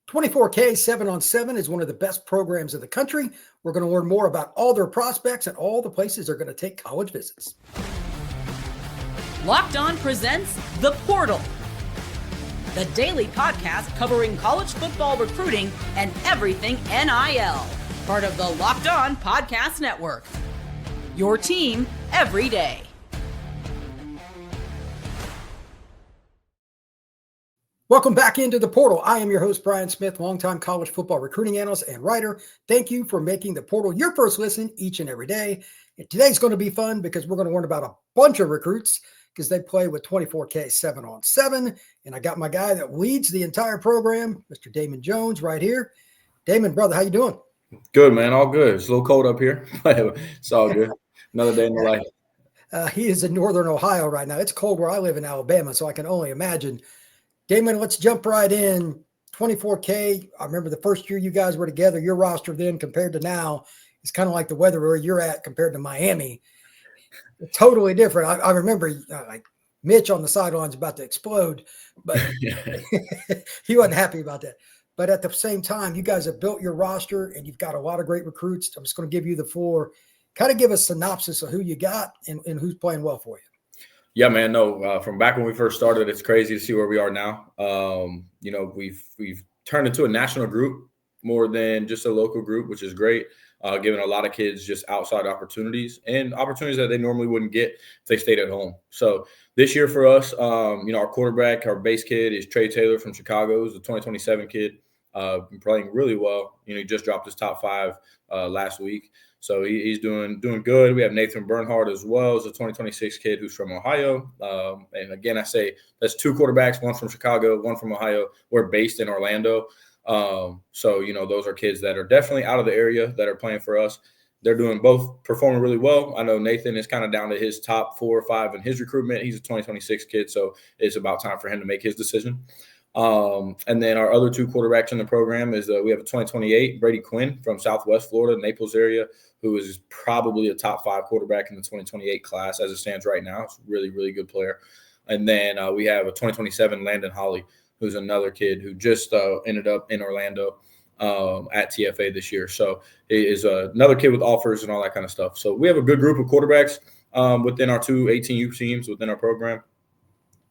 24K 7-on-7 is one of the best programs in the country. We're going to learn more about all their prospects and all the places they're going to take college visits. Locked On presents The Portal, the daily podcast covering college football recruiting and everything NIL. Part of the Locked On Podcast Network. Your team every day. Welcome back into The Portal. I am your host, Brian Smith, longtime college football recruiting analyst and writer. Thank you for making The Portal your first listen each and every day. And today's going to be fun because we're going to learn about a bunch of recruits because they play with 24K 7-on-7. And I got my guy that leads the entire program, Mr. Damon Jones, right here. Damon, brother, how you doing? Good, man. All good. It's a little cold up here. It's all good. Another day in the life. He is in northern Ohio right now. It's cold where I live in Alabama, so I can only imagine. Damon, let's jump right in. 24K. I remember the first year you guys were together, your roster then compared to now is kind of like the weather where you're at compared to Miami. Totally different. I remember like Mitch on the sidelines about to explode, but he wasn't happy about that. But at the same time, you guys have built your roster and you've got a lot of great recruits. I'm just going to give you the floor. Kind of give a synopsis of who you got and who's playing well for you. Yeah, man. No, from back when we first started, it's crazy to see where we are now. We've turned into a national group more than just a local group, which is great. Giving a lot of kids just outside opportunities and opportunities that they normally wouldn't get if they stayed at home. So this year for us, our quarterback, our base kid is Trae Taylor from Chicago. He's a 2027 kid, been playing really well. He just dropped his top 5 last week. So he's doing good. We have Nathan Bernhardt as well as a 2026 kid who's from Ohio. And again, I say that's 2 quarterbacks, one from Chicago, one from Ohio. We're based in Orlando. Those are kids that are definitely out of the area that are playing for us. They're doing both, performing really well. I know Nathan is kind of down to his top 4 or 5 in his recruitment. He's a 2026 kid, so it's about time for him to make his decision. And then our other 2 quarterbacks in the program is we have a 2028 Brady Quinn from Southwest Florida, Naples area, who is probably a top 5 quarterback in the 2028 class as it stands right now. It's a really, really good player. And then we have a 2027 Landon Holly, who's another kid who just ended up in Orlando at TFA this year. So he is another kid with offers and all that kind of stuff. So we have a good group of quarterbacks within our 2 18U teams within our program.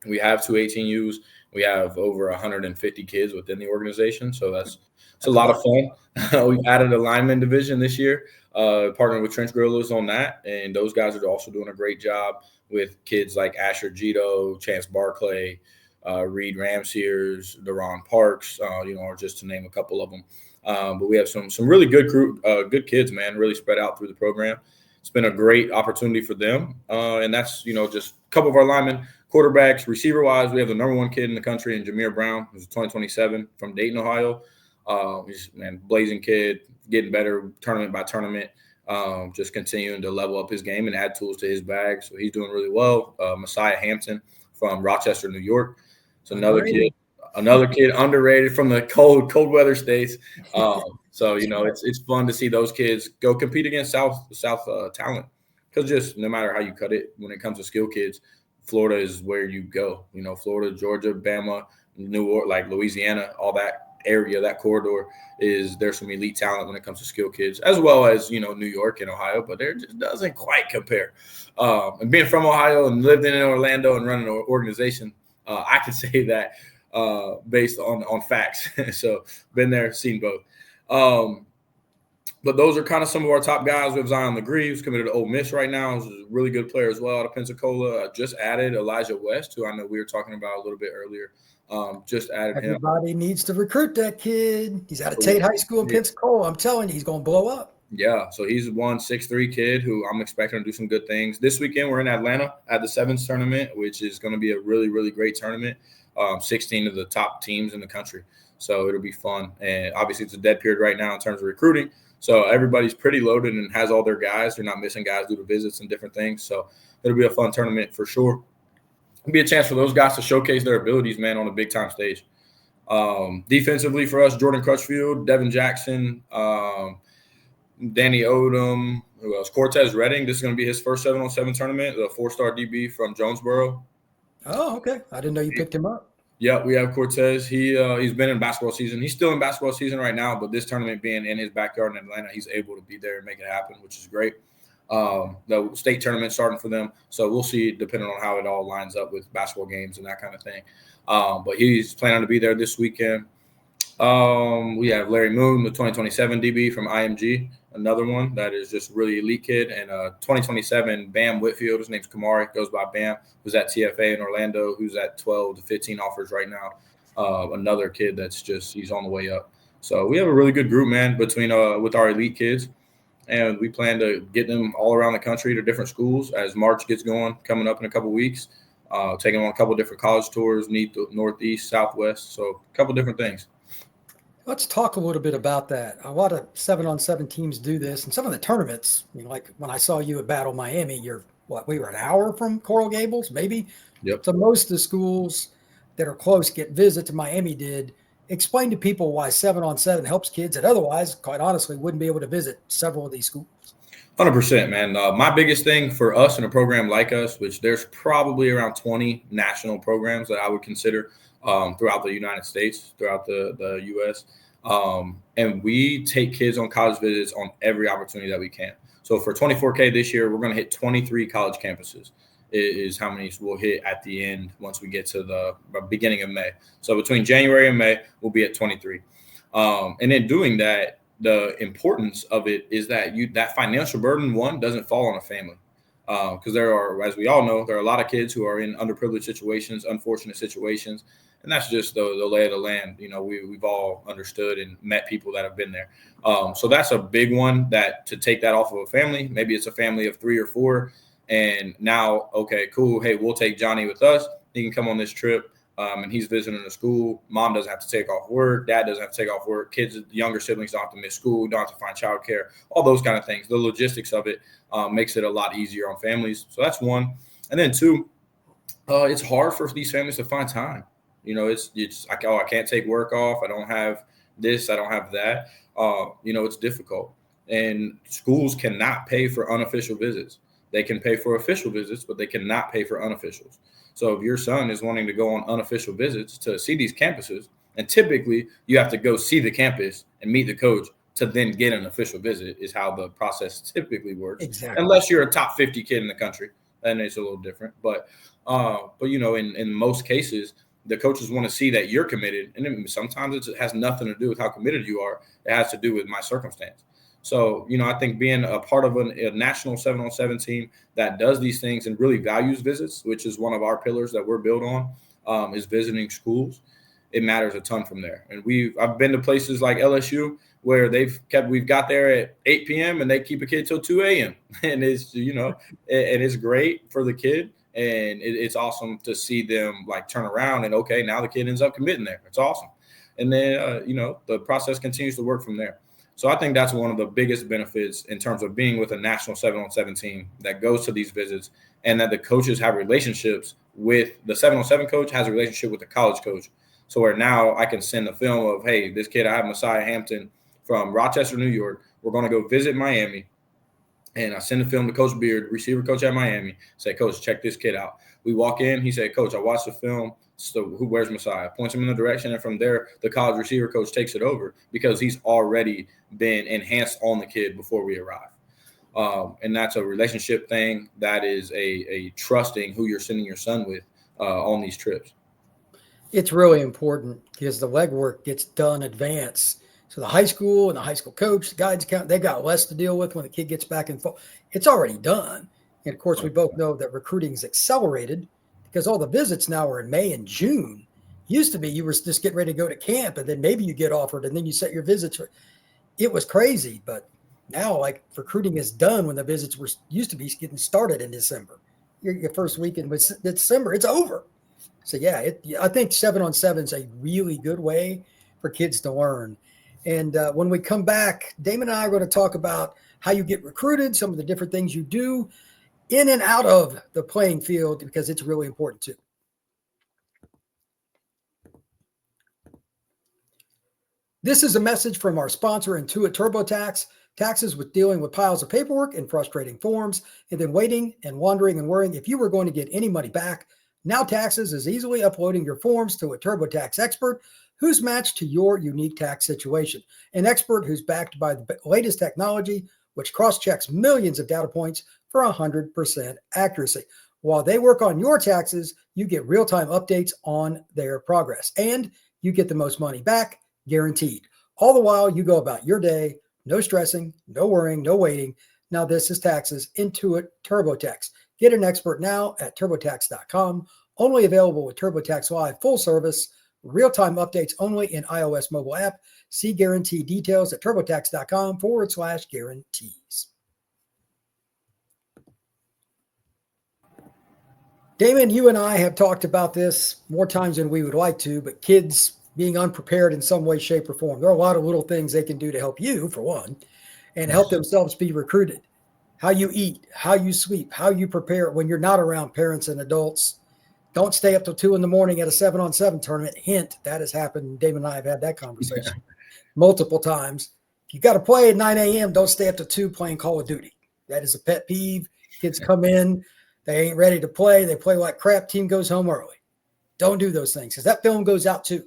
We have 2 18Us. We have over 150 kids within the organization. So it's a lot of fun. We've added a lineman division this year, partnered with Trench Gorillas on that. And those guys are also doing a great job with kids like Asher Gito, Chance Barclay, Reed Ramseers, Deron Parks, just to name a couple of them. But we have some really good good kids, man, really spread out through the program. It's been a great opportunity for them. And that's, just a couple of our linemen, quarterbacks, receiver-wise. We have the number 1 kid in the country in Jamier Brown, who's a 2027 from Dayton, Ohio. He's blazing kid, getting better tournament by tournament, just continuing to level up his game and add tools to his bag. So he's doing really well. Messiah Hampton from Rochester, New York. It's another kid underrated from the cold weather states. It's fun to see those kids go compete against South talent, because just no matter how you cut it, when it comes to skill kids, Florida is where you go. Florida, Georgia, Bama, New Orleans, like Louisiana, all that area, that corridor there's some elite talent when it comes to skill kids, as well as New York and Ohio, but there just doesn't quite compare. And being from Ohio and lived in Orlando and running an organization, I can say that based on facts. So been there, seen both. But those are kind of some of our top guys. We have Zion Legree, who's committed to Ole Miss right now. He's a really good player as well out of Pensacola. Just added Elijah West, who I know we were talking about a little bit earlier. Just added him. Everybody needs to recruit that kid. He's out of Tate High School in Pensacola. I'm telling you, he's going to blow up. Yeah, so he's 1'6'3" kid who I'm expecting to do some good things. This weekend, we're in Atlanta at the Sevens tournament, which is going to be a really, really great tournament. 16 of the top teams in the country. So it'll be fun. And obviously, it's a dead period right now in terms of recruiting. So everybody's pretty loaded and has all their guys. They're not missing guys due to visits and different things. So it'll be a fun tournament for sure. It'll be a chance for those guys to showcase their abilities, man, on a big-time stage. Defensively for us, Jordan Crutchfield, Devin Jackson, Danny Odom, who else? Cortez Redding. This is going to be his first 7-on-7 tournament, the 4-star DB from Jonesboro. Oh, okay. I didn't know you picked him up. Yeah, we have Cortez. He's been in basketball season. He's still in basketball season right now, but this tournament being in his backyard in Atlanta, he's able to be there and make it happen, which is great. The state tournament starting for them, so we'll see depending on how it all lines up with basketball games and that kind of thing. But he's planning to be there this weekend. We have Larry Moon, the 2027 DB from IMG, another one that is just really elite kid, and 2027 Bam Whitfield. His name's Kamari, goes by Bam, who's at TFA in Orlando, who's at 12 to 15 offers right now. Another kid that's he's on the way up. So we have a really good group, man, between with our elite kids, and we plan to get them all around the country to different schools as March gets going, coming up in a couple weeks. Taking them on a couple different college tours, Northeast, Southwest, so a couple different things. Let's talk a little bit about that. A lot of 7-on-7 teams do this, and some of the tournaments, like when I saw you at Battle Miami, we were an hour from Coral Gables, maybe. Yep. So most of the schools that are close get visits, and Miami did. Explain to people why 7-on-7 helps kids that otherwise, quite honestly, wouldn't be able to visit several of these schools. 100%, man. My biggest thing for us in a program like us, which there's probably around 20 national programs that I would consider throughout the United States, throughout the U.S. And we take kids on college visits on every opportunity that we can. So for 24K this year, we're going to hit 23 college campuses is how many we'll hit at the end once we get to the beginning of May. So between January and May, we'll be at 23. And in doing that, the importance of it is that that financial burden, one, doesn't fall on a family. Because there are, as we all know, there are a lot of kids who are in underprivileged situations, unfortunate situations. And that's just the lay of the land. We've all understood and met people that have been there. So that's a big one, that to take that off of a family. Maybe it's a family of 3 or 4. And now, okay, cool. Hey, we'll take Johnny with us. He can come on this trip. And he's visiting the school. Mom doesn't have to take off work. Dad doesn't have to take off work. Kids, younger siblings don't have to miss school, don't have to find childcare, all those kind of things. The logistics of it makes it a lot easier on families. So that's one. And then 2, it's hard for these families to find time. It's like, I can't take work off. I don't have this. I don't have that. It's difficult. And schools cannot pay for unofficial visits. They can pay for official visits, but they cannot pay for unofficials. So if your son is wanting to go on unofficial visits to see these campuses, and typically you have to go see the campus and meet the coach to then get an official visit, is how the process typically works. Exactly. Unless you're a top 50 kid in the country, then it's a little different. But in most cases, the coaches want to see that you're committed. And sometimes it has nothing to do with how committed you are. It has to do with my circumstance. So, I think being a part of a national 7-on-7 team that does these things and really values visits, which is one of our pillars that we're built on, is visiting schools. It matters a ton from there. And I've been to places like LSU where we've got there at 8 p.m. and they keep a kid till 2 a.m. And it's, and it's great for the kid. And it's awesome to see them turn around and, okay, now the kid ends up committing there. It's awesome. And then, the process continues to work from there. So I think that's one of the biggest benefits in terms of being with a national 7-on-7 team that goes to these visits, and that the coaches have relationships with the 7-on-7 coach has a relationship with the college coach. So where now I can send the film of, hey, this kid, I have Messiah Hampton from Rochester, New York. We're going to go visit Miami. And I send the film to Coach Beard, receiver coach at Miami, say, Coach, check this kid out. We walk in. He said, Coach, I watched the film. So where's Messiah? Points him in the direction. And from there, the college receiver coach takes it over because he's already been enhanced on the kid before we arrive. And that's a relationship thing. That is a trusting who you're sending your son with on these trips. It's really important because the legwork gets done in advance. So the high school and the high school coach, the guidance count, they've got less to deal with when the kid gets back and forth. It's already done. And of course, we both know that recruiting is accelerated because all the visits now are in May and June. Used to be you were just getting ready to go to camp and then maybe you get offered and then you set your visits. It was crazy, but now recruiting is done when the visits used to be getting started in December. Your first weekend was December, it's over. So yeah, I think 7-on-7 is a really good way for kids to learn. And when we come back, Damon and I are going to talk about how you get recruited, some of the different things you do in and out of the playing field, because it's really important too. This is a message from our sponsor, Intuit TurboTax. Taxes with dealing with piles of paperwork and frustrating forms, and then waiting and wondering and worrying if you were going to get any money back. Now Taxes is easily uploading your forms to a TurboTax expert who's matched to your unique tax situation. An expert who's backed by the latest technology, which cross-checks millions of data points for 100% accuracy. While they work on your taxes, you get real-time updates on their progress, and you get the most money back, guaranteed. All the while, you go about your day, no stressing, no worrying, no waiting. Now this is Taxes, Intuit TurboTax. Get an expert now at TurboTax.com. Only available with TurboTax Live full service. Real-time updates only in iOS mobile app. See guarantee details at TurboTax.com/guarantees. Damon, you and I have talked about this more times than we would like to, but kids being unprepared in some way, shape, or form. There are a lot of little things they can do to help you, for one, and help themselves be recruited. How you eat, how you sleep, how you prepare when you're not around parents and adults. Don't stay up till 2 a.m. at a 7-on-7 tournament. Hint, that has happened. Damon and I have had that conversation multiple times. If you got to play at 9 a.m., don't stay up to 2 playing Call of Duty. That is a pet peeve. Kids come in, they ain't ready to play. They play like crap. Team goes home early. Don't do those things because that film goes out too.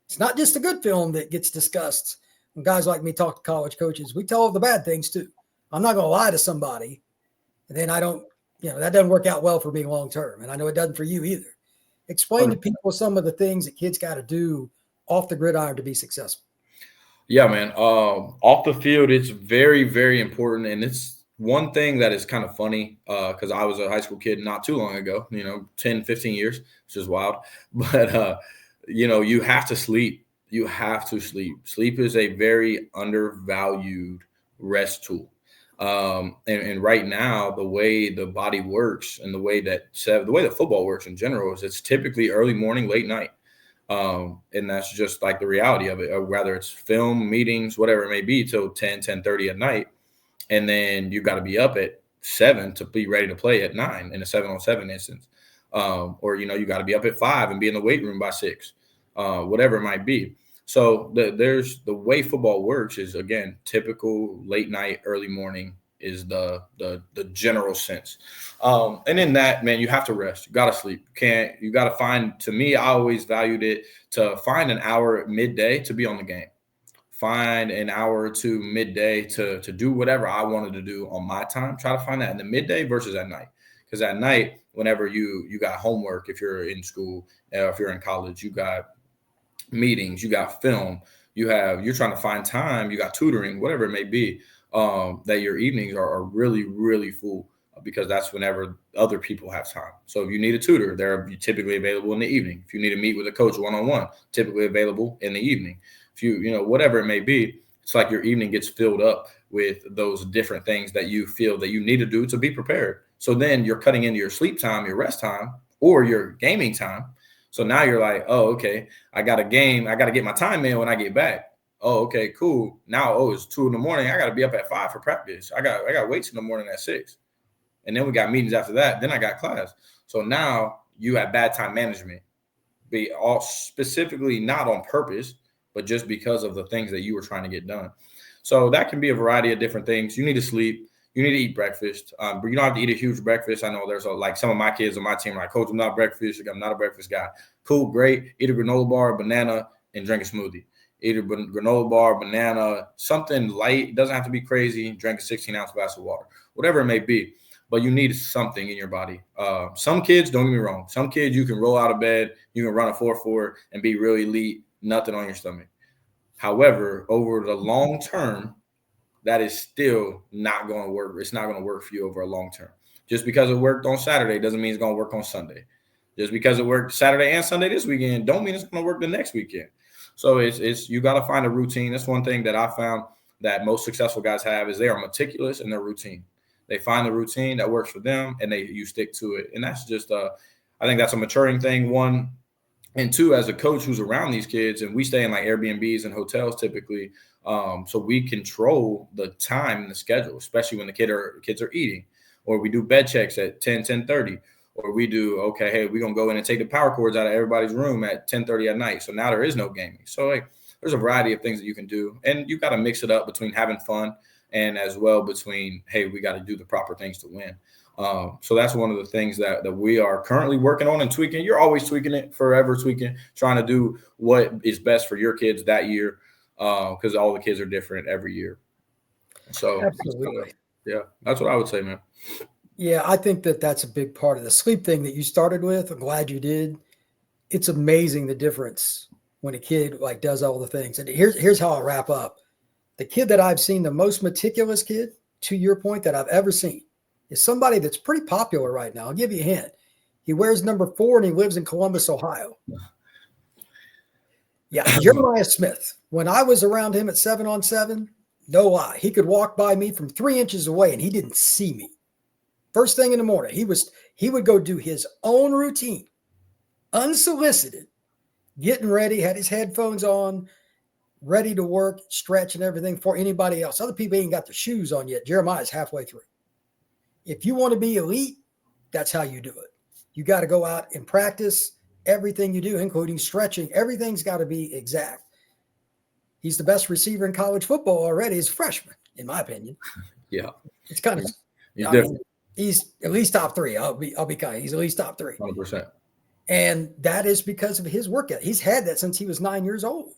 It's not just a good film that gets discussed. When guys like me talk to college coaches, we tell the bad things too. I'm not going to lie to somebody, and then I don't, that doesn't work out well for me long term. And I know it doesn't for you either. Explain to people some of the things that kids got to do off the gridiron to be successful. Yeah, man. Off the field, it's very, very important. And it's one thing that is kind of funny because I was a high school kid not too long ago, 10, 15 years, which is wild. But, you have to sleep. You have to sleep. Sleep is a very undervalued rest tool. And right now, the way the body works and the way that football works in general is it's typically early morning, late night. And that's just like the reality of it, whether it's film, meetings, whatever it may be, till 10:30 at night. And then you got to be up at 7 to be ready to play at 9 in a 7-on-7 instance. Or, you got to be up at 5 and be in the weight room by 6, whatever it might be. So there's the way football works is, again, typical late night, early morning is the general sense. And in that, man, you have to rest. You got to sleep. You got to find, to me, I always valued it to find an hour at midday to be on the game. Find an hour or two midday to do whatever I wanted to do on my time. Try to find that in the midday versus at night. Because at night, whenever you got homework, if you're in school, if you're in college, you got meetings, you got film, you're trying to find time, you got tutoring, whatever it may be, that your evenings are really, really full because that's whenever other people have time. So if you need a tutor, they're typically available in the evening. If you need to meet with a coach one-on-one, typically available in the evening. If you whatever it may be, it's like your evening gets filled up with those different things that you feel that you need to do to be prepared. So then you're cutting into your sleep time, your rest time, or your gaming time. So now you're like, oh, okay, I got a game. I got to get my time in when I get back. Oh, okay, cool. Now, it's 2 a.m. I got to be up at 5 for practice. I got weights in the morning at 6. And then we got meetings after that. Then I got class. So now you have bad time management. Be all specifically not on purpose, but just because of the things that you were trying to get done. So that can be a variety of different things. You need to sleep. You need to eat breakfast, but you don't have to eat a huge breakfast. I know there's like some of my kids on my team are like, Coach, I'm not breakfast. I'm not a breakfast guy. Cool, great. Eat a granola bar, banana, and drink a smoothie. Eat a granola bar, banana, something light. It doesn't have to be crazy. Drink a 16-ounce glass of water, whatever it may be. But you need something in your body. Some kids, don't get me wrong. Some kids, you can roll out of bed, you can run a 4.4 and be really elite, nothing on your stomach. However, over the long term, that is still not going to work. It's not going to work for you over a long term. Just because it worked on Saturday doesn't mean it's going to work on Sunday. Just because it worked Saturday and Sunday this weekend don't mean it's going to work the next weekend. So it's you got to find a routine. That's one thing that I found that most successful guys have is they are meticulous in their routine. They find the routine that works for them and you stick to it. And that's just I think that's a maturing thing, one. And two, as a coach who's around these kids, and we stay in like Airbnbs and hotels typically, so we control the time and the schedule, especially when the kids are eating, or we do bed checks at 10:30, or we do, okay, hey, we're going to go in and take the power cords out of everybody's room at 10:30 at night. So now there is no gaming. So like, there's a variety of things that you can do, and you got to mix it up between having fun and as well between, hey, we got to do the proper things to win. So that's one of the things that we are currently working on and tweaking. You're always tweaking it, forever tweaking, trying to do what is best for your kids that year, because all the kids are different every year. So Absolutely. Yeah, that's what I would say, man. Yeah, I think that's a big part of the sleep thing that you started with. I'm glad you did. It's amazing the difference when a kid like does all the things. And here's how I'll wrap up. The kid that I've seen, the most meticulous kid, to your point, that I've ever seen is somebody that's pretty popular right now. I'll give you a hint. He wears number 4 and he lives in Columbus, Ohio. Yeah, Jeremiah Smith. When I was around him at 7-on-7, no lie, he could walk by me from 3 inches away and he didn't see me. First thing in the morning, he would go do his own routine, unsolicited, getting ready, had his headphones on, ready to work, stretch and everything for anybody else. Other people ain't got their shoes on yet. Jeremiah's halfway through. If you want to be elite, that's how you do it. You got to go out and practice everything you do, including stretching. Everything's got to be exact. He's the best receiver in college football already as a freshman, in my opinion. Yeah. It's kind of he's at least top 3. I'll be kind. He's at least top 3. 100%. And that is because of his work ethic. He's had that since he was 9 years old.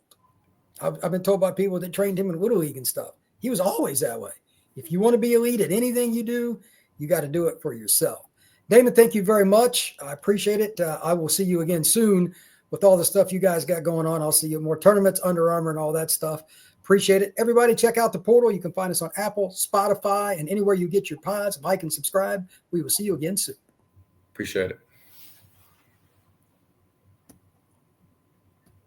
I've been told by people that trained him in Little League and stuff. He was always that way. If you want to be elite at anything you do, you got to do it for yourself. Damon, thank you very much. I appreciate it. I will see you again soon with all the stuff you guys got going on. I'll see you at more tournaments, Under Armour, and all that stuff. Appreciate it. Everybody, check out the portal. You can find us on Apple, Spotify, and anywhere you get your pods. Like and subscribe. We will see you again soon. Appreciate it.